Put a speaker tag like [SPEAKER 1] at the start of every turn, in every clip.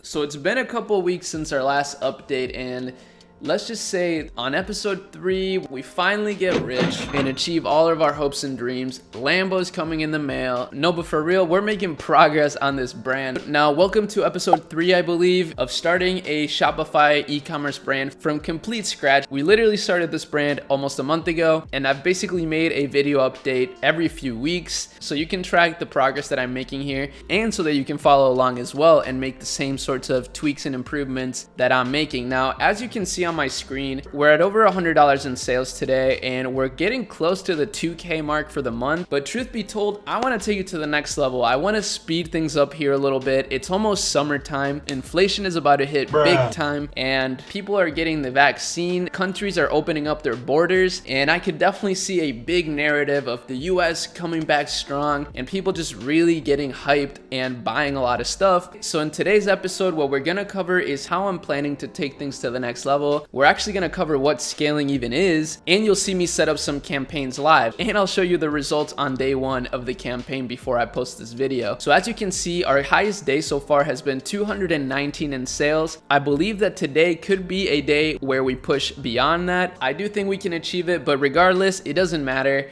[SPEAKER 1] So it's been a couple weeks since our last update, and let's just say on episode 3, we finally get rich and achieve all of our hopes and dreams. Lambo's coming in the mail. No, but for real, we're making progress on this brand. Now, welcome to episode 3, I believe, of starting a Shopify e-commerce brand from complete scratch. We literally started this brand almost a month ago, and I've basically made a video update every few weeks so you can track the progress that I'm making here, and so that you can follow along as well and make the same sorts of tweaks and improvements that I'm making. Now, as you can see on my screen, we're at over $100 in sales today, and we're getting close to the 2K mark for the month. But truth be told, I want to take it to the next level. I want to speed things up here a little bit. It's almost summertime. Inflation is about to hit big time, and people are getting the vaccine. Countries are opening up their borders, and I could definitely see a big narrative of the US coming back strong and people just really getting hyped and buying a lot of stuff. So in today's episode, what we're gonna cover is how I'm planning to take things to the next level. We're actually going to cover what scaling even is, and you'll see me set up some campaigns live, and I'll show you the results on day 1 of the campaign before I post this video. So as you can see, our highest day so far has been 219 in sales. I believe that today could be a day where we push beyond that. I do think we can achieve it, but regardless, it doesn't matter.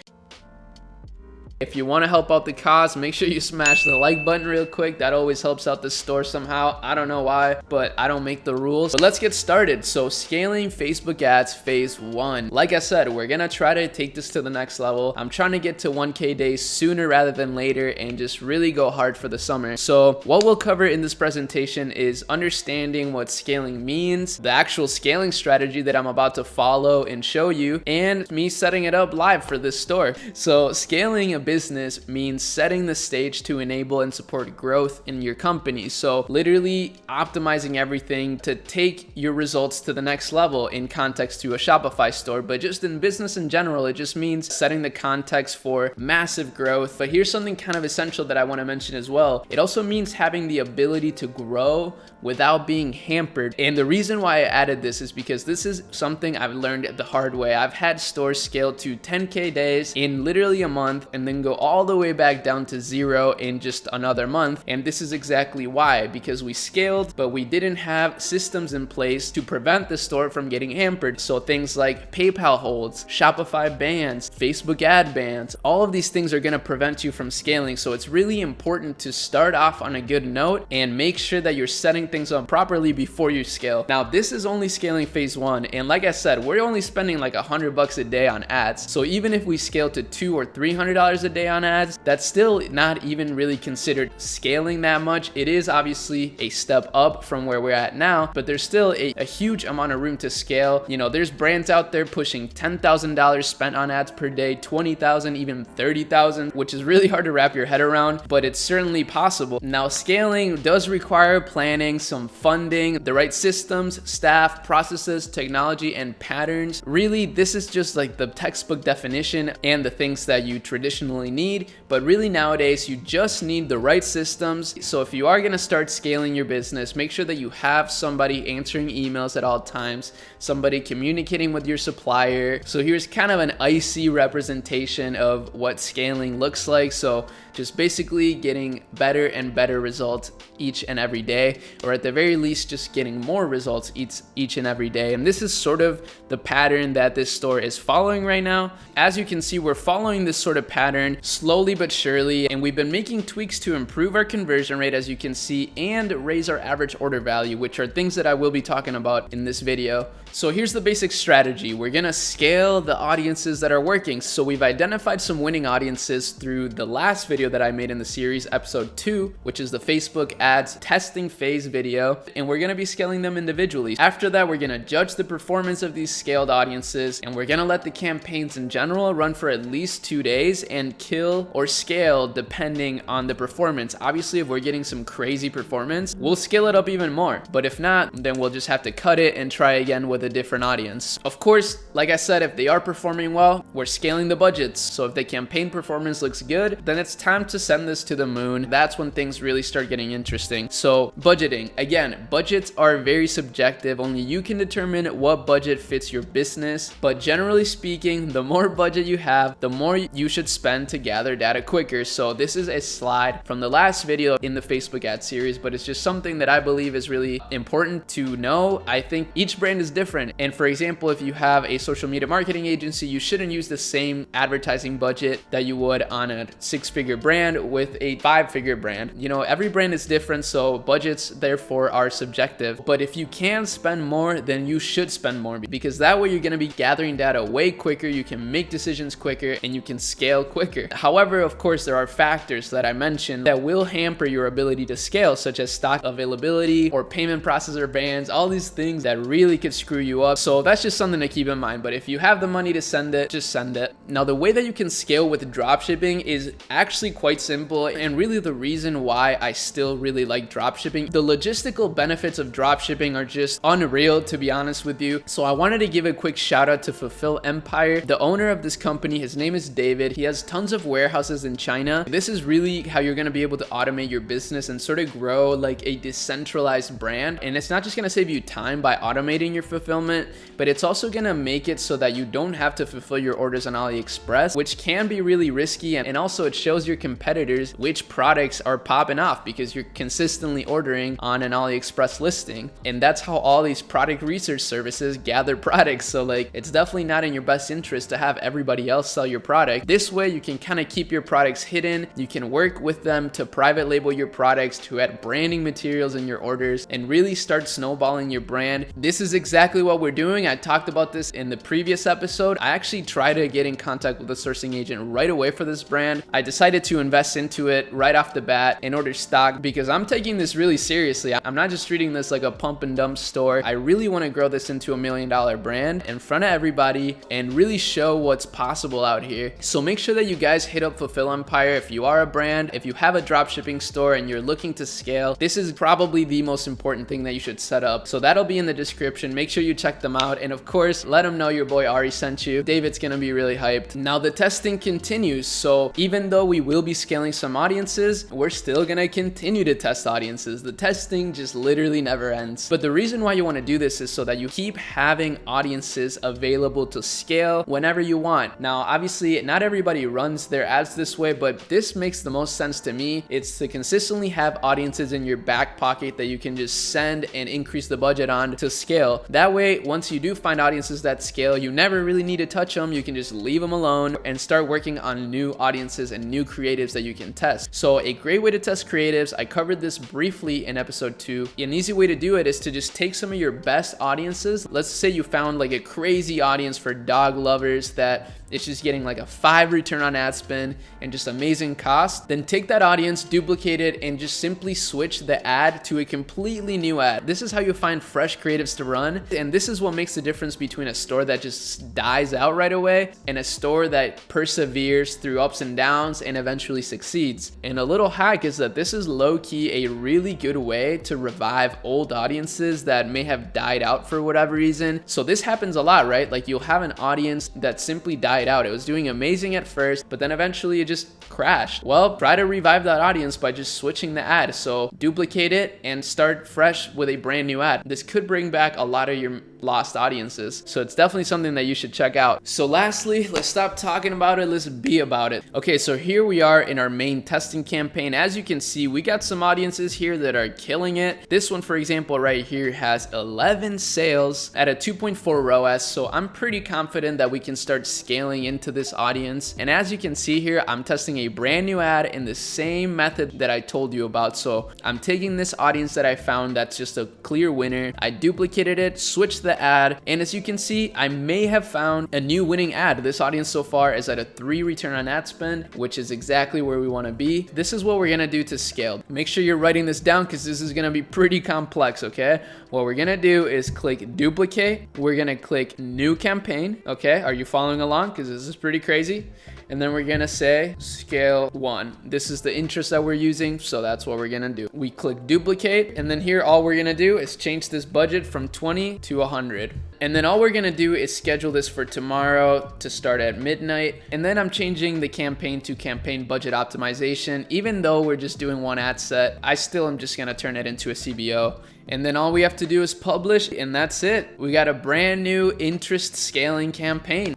[SPEAKER 1] If you want to help out the cause, make sure you smash the like button real quick. That always helps out the store somehow. I don't know why, but I don't make the rules. But let's get started. So scaling Facebook ads phase 1. Like I said, we're going to try to take this to the next level. I'm trying to get to 1K days sooner rather than later and just really go hard for the summer. So what we'll cover in this presentation is understanding what scaling means, the actual scaling strategy that I'm about to follow and show you, and me setting it up live for this store. So scaling a business means setting the stage to enable and support growth in your company. So literally optimizing everything to take your results to the next level in context to a Shopify store, but just in business in general, it just means setting the context for massive growth. But here's something kind of essential that I want to mention as well. It also means having the ability to grow without being hampered. And the reason why I added this is because this is something I've learned the hard way. I've had stores scale to 10K days in literally a month and then go all the way back down to 0 in just another month. And this is exactly why, because we scaled, but we didn't have systems in place to prevent the store from getting hampered. So things like PayPal holds, Shopify bans, Facebook ad bans, all of these things are going to prevent you from scaling. So it's really important to start off on a good note and make sure that you're setting things up properly before you scale. Now, this is only scaling phase 1. And like I said, we're only spending like $100 a day on ads. So even if we scale to $200 or $300 a day on ads, that's still not even really considered scaling that much. It is obviously a step up from where we're at now, but there's still a huge amount of room to scale. You know, there's brands out there pushing $10,000 spent on ads per day, 20,000, even 30,000, which is really hard to wrap your head around, but it's certainly possible. Now, scaling does require planning, some funding, the right systems, staff, processes, technology, and patterns. Really, this is just like the textbook definition and the things that you traditionally need, but really nowadays you just need the right systems. So if you are going to start scaling your business, make sure that you have somebody answering emails at all times, somebody communicating with your supplier. So here's kind of an icy representation of what scaling looks like. So just basically getting better and better results each and every day, or at the very least just getting more results each and every day. And this is sort of the pattern that this store is following right now. As you can see, we're following this sort of pattern slowly but surely, and we've been making tweaks to improve our conversion rate, as you can see, and raise our average order value, which are things that I will be talking about in this video. So here's the basic strategy. We're gonna scale the audiences that are working. So we've identified some winning audiences through the last video that I made in the series, episode 2, which is the Facebook ads testing phase video, and we're gonna be scaling them individually. After that, we're gonna judge the performance of these scaled audiences, and we're gonna let the campaigns in general run for at least 2 days and kill or scale depending on the performance. Obviously, if we're getting some crazy performance, we'll scale it up even more, but if not, then we'll just have to cut it and try again with a different audience. Of course, like I said, if they are performing well, we're scaling the budgets. So if the campaign performance looks good, then it's time time to send this to the moon. That's when things really start getting interesting. So budgeting, again, budgets are very subjective. Only you can determine what budget fits your business. But generally speaking, the more budget you have, the more you should spend to gather data quicker. So this is a slide from the last video in the Facebook ad series, but it's just something that I believe is really important to know. I think each brand is different. And for example, if you have a social media marketing agency, you shouldn't use the same advertising budget that you would on a 6-figure brand with a 5-figure brand. You know, every brand is different, so budgets therefore are subjective. But if you can spend more, then you should spend more, because that way you're going to be gathering data way quicker, you can make decisions quicker, and you can scale quicker. However, of course, there are factors that I mentioned that will hamper your ability to scale, such as stock availability or payment processor bans, all these things that really could screw you up. So that's just something to keep in mind. But if you have the money to send it, just send it. Now, the way that you can scale with dropshipping is actually quite simple, and really the reason why I still really like dropshipping. The logistical benefits of dropshipping are just unreal, to be honest with you. So I wanted to give a quick shout out to Fulfill Empire, the owner of this company. His name is David. He has tons of warehouses in China. This is really how you're going to be able to automate your business and sort of grow like a decentralized brand. And it's not just going to save you time by automating your fulfillment, but it's also going to make it so that you don't have to fulfill your orders on AliExpress, which can be really risky. And also it shows your competitors which products are popping off because you're consistently ordering on an AliExpress listing. And that's how all these product research services gather products. So like, it's definitely not in your best interest to have everybody else sell your product. This way you can kind of keep your products hidden. You can work with them to private label your products, to add branding materials in your orders, and really start snowballing your brand. This is exactly what we're doing. I talked about this in the previous episode. I actually tried to get in contact with a sourcing agent right away for this brand. I decided to invest into it right off the bat and order stock because I'm taking this really seriously. I'm not just treating this like a pump and dump store. I really want to grow this into $1 million brand in front of everybody and really show what's possible out here. So make sure that you guys hit up Fulfill Empire if you are a brand, if you have a dropshipping store and you're looking to scale. This is probably the most important thing that you should set up. So that'll be in the description. Make sure you check them out. And of course, let them know your boy Arie sent you. David's gonna be really hyped. Now the testing continues. So even though we will be scaling some audiences, we're still gonna continue to test audiences. The testing just literally never ends. But the reason why you want to do this is so that you keep having audiences available to scale whenever you want. Now, obviously, not everybody runs their ads this way, but this makes the most sense to me. It's to consistently have audiences in your back pocket that you can just send and increase the budget on to scale. That way, once you do find audiences that scale, you never really need to touch them. You can just leave them alone and start working on new audiences and new creatives that you can test. So a great way to test creatives, I covered this briefly in episode 2. An easy way to do it is to just take some of your best audiences. Let's say you found like a crazy audience for dog lovers that it's just getting like a 5 return on ad spend and just amazing cost. Then take that audience, duplicate it, and just simply switch the ad to a completely new ad. This is how you find fresh creatives to run. And this is what makes the difference between a store that just dies out right away and a store that perseveres through ups and downs and eventually succeeds. And a little hack is that this is low-key a really good way to revive old audiences that may have died out for whatever reason. So this happens a lot, right? Like you'll have an audience that simply died out. It was doing amazing at first, but then eventually it just crashed. Well, try to revive that audience by just switching the ad. So duplicate it and start fresh with a brand new ad. This could bring back a lot of your lost audiences. So it's definitely something that you should check out. So lastly, let's stop talking about it. Let's be about it. Okay, so here we are in our main testing campaign. As you can see, we got some audiences here that are killing it. This one, for example, right here has 11 sales at a 2.4 ROAS. So I'm pretty confident that we can start scaling into this audience. And as you can see here, I'm testing a brand new ad in the same method that I told you about. So I'm taking this audience that I found that's just a clear winner. I duplicated it, switched the ad, and as you can see, I may have found a new winning ad. This audience so far is at a 3 return on ad spend, which is exactly where we want to be. This is what we're gonna do to scale. Make sure you're writing this down because this is gonna be pretty complex, okay? What we're gonna do is click duplicate. We're gonna click new campaign, okay? Are you following along? Because this is pretty crazy. And then we're gonna say scale 1. This is the interest that we're using, so that's what we're gonna do. We click duplicate, and then here all we're gonna do is change this budget from 20 to 100. 100. And then all we're gonna do is schedule this for tomorrow to start at midnight. And then I'm changing the campaign to campaign budget optimization. Even though we're just doing one ad set, I still am just gonna turn it into a CBO. And then all we have to do is publish, and that's it. We got a brand new interest scaling campaign.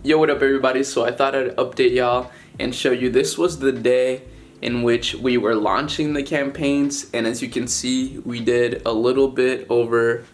[SPEAKER 1] Yo, what up everybody? So I thought I'd update y'all and show you this was the day in which we were launching the campaigns, and as you can see, we did a little bit over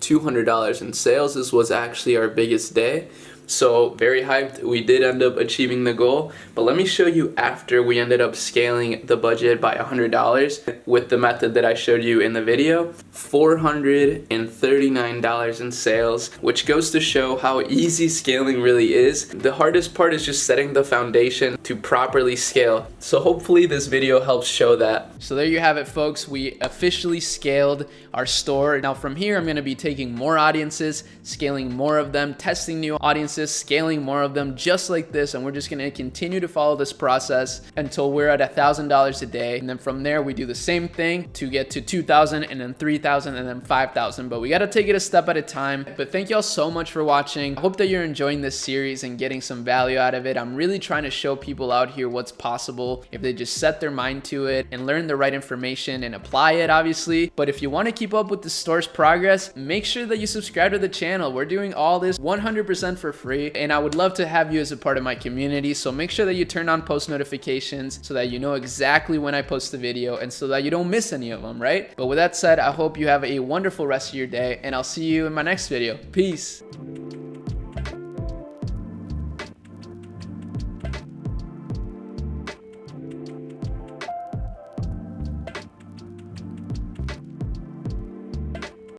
[SPEAKER 1] $200 in sales. This was actually our biggest day. So very hyped. We did end up achieving the goal, but let me show you after we ended up scaling the budget by $100 with the method that I showed you in the video. $439 in sales, which goes to show how easy scaling really is. The hardest part is just setting the foundation to properly scale. So hopefully this video helps show that. So there you have it, folks. We officially scaled our store. Now from here, I'm gonna be taking more audiences, scaling more of them, testing new audiences, scaling more of them just like this, and we're just gonna continue to follow this process until we're at $1,000 a day. And then from there, we do the same thing to get to 2,000 and then 3,000 and then 5,000, but we gotta take it a step at a time. But thank y'all so much for watching. I hope that you're enjoying this series and getting some value out of it. I'm really trying to show people out here what's possible if they just set their mind to it and learn the right information and apply it, obviously. But if you want to keep up with the store's progress, make sure that you subscribe to the channel. We're doing all this 100% for free, and I would love to have you as a part of my community. So make sure that you turn on post notifications so that you know exactly when I post the video and so that you don't miss any of them, right? But with that said, I hope you have a wonderful rest of your day, and I'll see you in my next video. Peace.